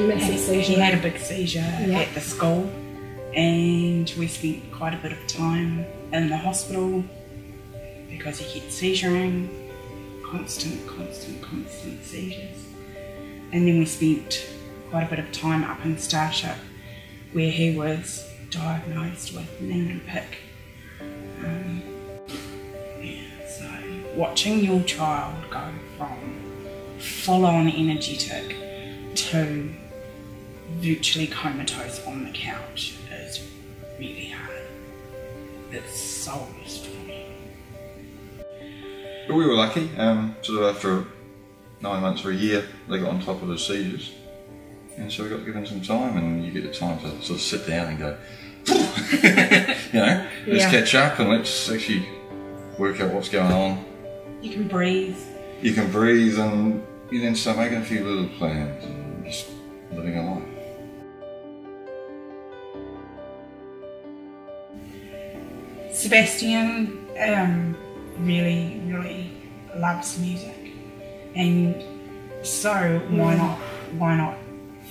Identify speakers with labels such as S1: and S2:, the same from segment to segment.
S1: He had a big seizure at the school, and we spent quite a bit of time in the hospital because he kept seizuring, constant seizures. And then we spent quite a bit of time up in Starship where he was diagnosed with Niemann-Pick. So watching your child go from full-on energetic to virtually comatose on the couch is really hard. It's soul destroying.
S2: But we were lucky, sort of after 9 months or a year, they got on top of the seizures. And so we got given some time, and you get the time to sort of sit down and go, you know, let's catch up and let's actually work out what's going on.
S1: You can breathe.
S2: You can breathe, and you then start making a few little plans and just living a life.
S1: Sebastian really loves music, and so why not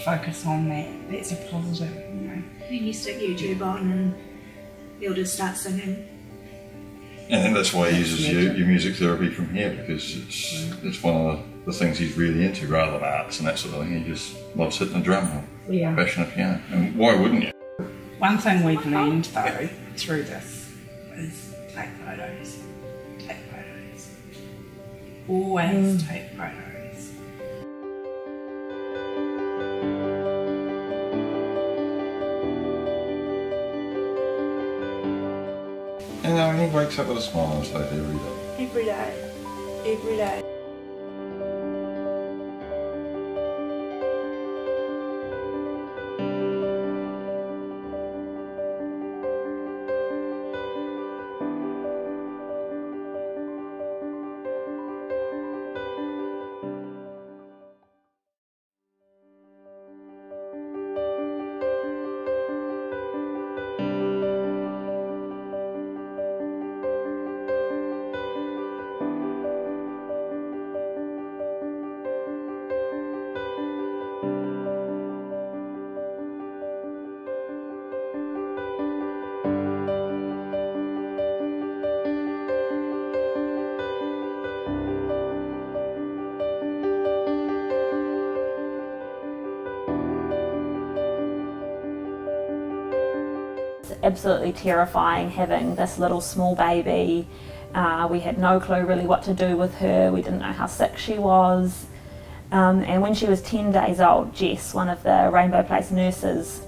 S1: focus on that? That's a positive, you know.
S3: And you stick YouTube on and he'll just start singing.
S2: And that's why he uses your music therapy from here, because it's one of the things he's really into, rather than arts and that sort of thing. He just loves hitting the drum or bashing a piano. And why wouldn't you?
S1: One thing we've learned though through this is take photos. Take photos. Always take photos.
S2: And he wakes up with a smile on his face every day.
S3: Every day. Every day.
S4: Absolutely terrifying having this little small baby. We had no clue really what to do with her. We didn't know how sick she was. And when she was 10 days old, Jess, one of the Rainbow Place nurses,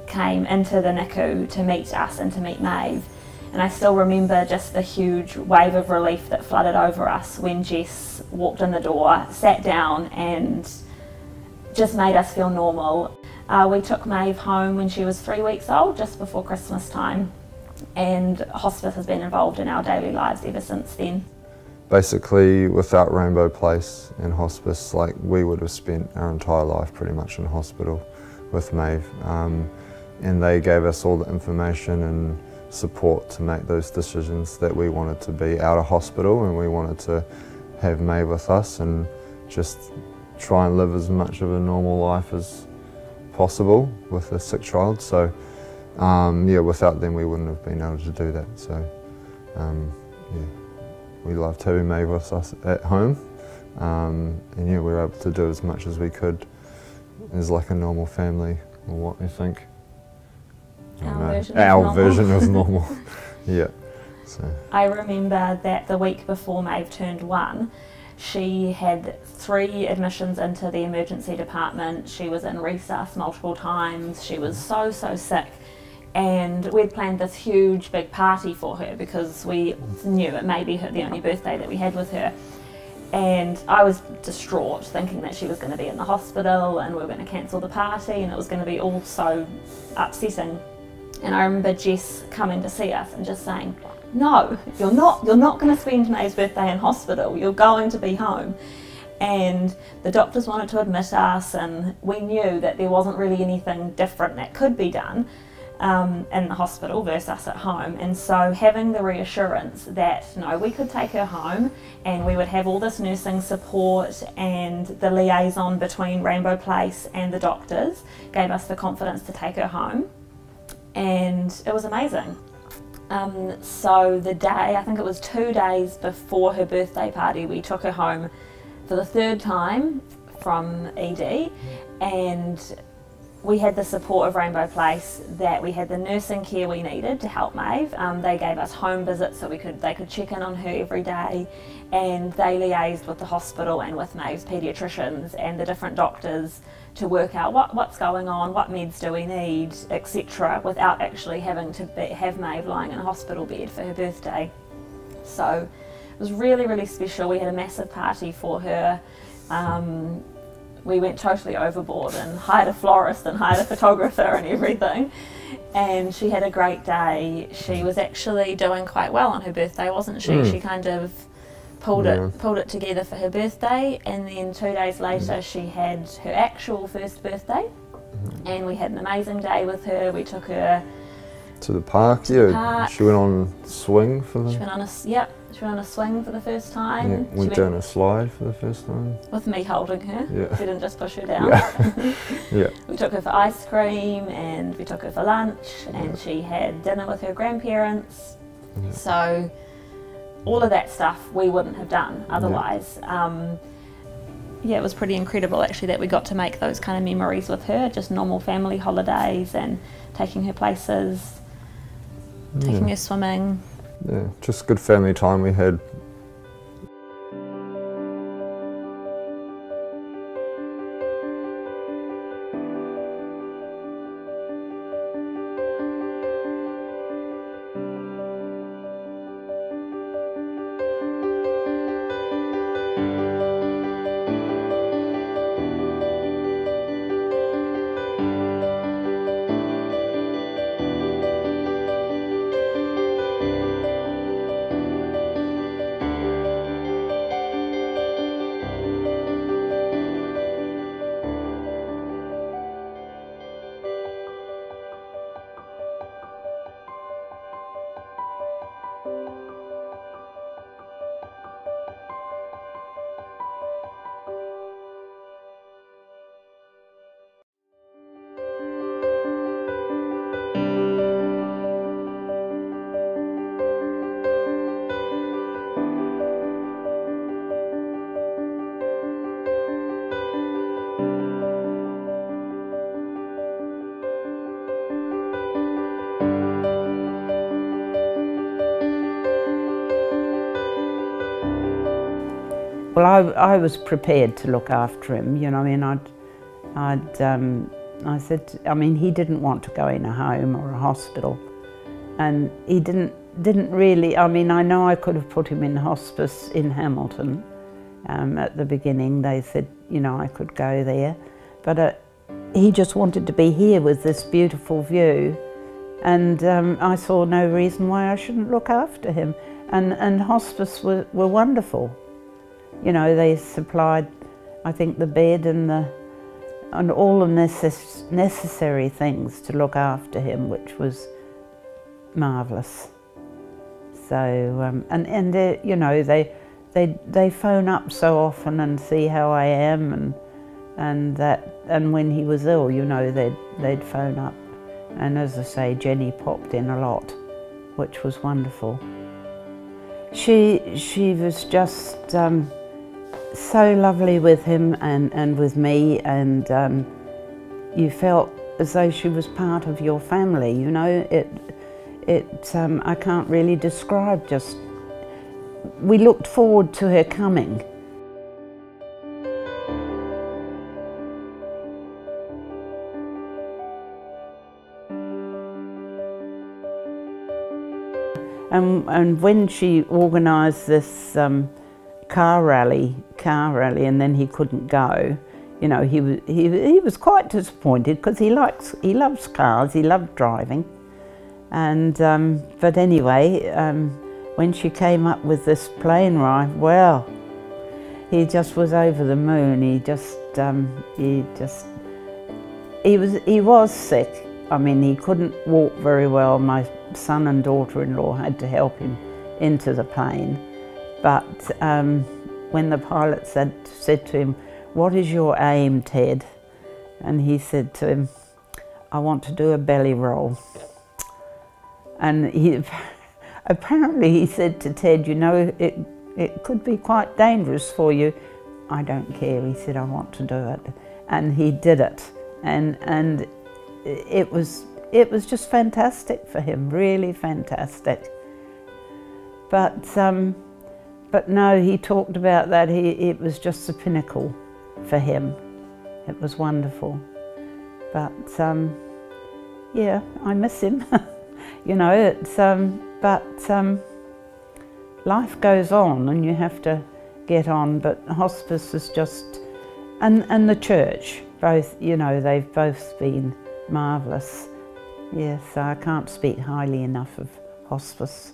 S4: came into the NICU to meet us and to meet Maeve. And I still remember just the huge wave of relief that flooded over us when Jess walked in the door, sat down and just made us feel normal. We took Maeve home when she was 3 weeks old, just before Christmas time, and hospice has been involved in our daily lives ever since then.
S5: Basically, without Rainbow Place and hospice, like, we would have spent our entire life pretty much in hospital with Maeve. And they gave us all the information and support to make those decisions that we wanted to be out of hospital, and we wanted to have Maeve with us and just try and live as much of a normal life as possible with a sick child. So yeah, without them we wouldn't have been able to do that. So yeah, we loved having Maeve with us at home, and yeah, we were able to do as much as we could as like a normal family, or what we think. Our version of normal. Yeah. So
S4: I remember that the week before Maeve turned 1, she had 3 admissions into the emergency department. She was in resus multiple times. She was so sick, and we'd planned this huge big party for her because we knew it may be the only birthday that we had with her. And I was distraught, thinking that she was going to be in the hospital and we were going to cancel the party, and it was going to be all so upsetting. And I remember Jess coming to see us and just saying, "No, you're not going to spend Maeve's birthday in hospital, you're going to be home." And the doctors wanted to admit us, and we knew that there wasn't really anything different that could be done. in the hospital versus us at home. And so having the reassurance that no, we could take her home and we would have all this nursing support and the liaison between Rainbow Place and the doctors gave us the confidence to take her home, and it was amazing. So the day, I think it was 2 days before her birthday party, we took her home for the 3rd time from ED, and we had the support of Rainbow Place, that we had the nursing care we needed to help Maeve. They gave us home visits so they could check in on her every day, and they liaised with the hospital and with Maeve's paediatricians and the different doctors to work out what's going on, what meds do we need, etc., without actually having to have Maeve lying in a hospital bed for her birthday. So it was really, really special. We had a massive party for her. We went totally overboard and hired a florist and hired a photographer and everything, and she had a great day. She was actually doing quite well on her birthday, wasn't she? She kind of pulled it together for her birthday, and then 2 days later she had her actual first birthday, and we had an amazing day with her. We took her
S5: to the park. She went on a swing for the... She went
S4: on a swing for the first time.
S5: Yeah, went down a slide for the first time.
S4: With me holding her.
S5: Yeah.
S4: We didn't just push her down.
S5: Yeah.
S4: We took her for ice cream and we took her for lunch, and she had dinner with her grandparents. Yeah. So all of that stuff we wouldn't have done otherwise. Yeah, it was pretty incredible actually that we got to make those kind of memories with her, just normal family holidays and taking her places, taking her swimming.
S5: Yeah, just good family time we had.
S6: Well, I was prepared to look after him, you know. I mean, I said, I mean, he didn't want to go in a home or a hospital, and he didn't really. I mean, I know I could have put him in hospice in Hamilton. At the beginning, they said, you know, I could go there, but he just wanted to be here with this beautiful view, and I saw no reason why I shouldn't look after him. And hospice were wonderful. You know, they supplied, I think, the bed and all the necessary things to look after him, which was marvellous. So, you know, they phone up so often and see how I am, and when he was ill, you know, they'd phone up. And as I say, Jenny popped in a lot, which was wonderful. She was just so lovely with him and with me, and you felt as though she was part of your family, you know. I can't really describe, just we looked forward to her coming. And when she organised this car rally, and then he couldn't go, you know, he was quite disappointed, because he loves cars, he loved driving, and but anyway, when she came up with this plane ride, well, he just was over the moon. He was sick, I mean, he couldn't walk very well. My son and daughter-in-law had to help him into the plane. But when the pilot said to him, "What is your aim, Ted?" And he said to him, "I want to do a belly roll." And apparently he said to Ted, "You know, it could be quite dangerous for you." "I don't care," he said, "I want to do it." And he did it. And it was just fantastic for him, really fantastic. But no, he talked about that. It was just the pinnacle for him. It was wonderful. But yeah, I miss him. You know, it's life goes on and you have to get on. But hospice is just, and the church, both, you know, they've both been marvellous. Yes, I can't speak highly enough of hospice.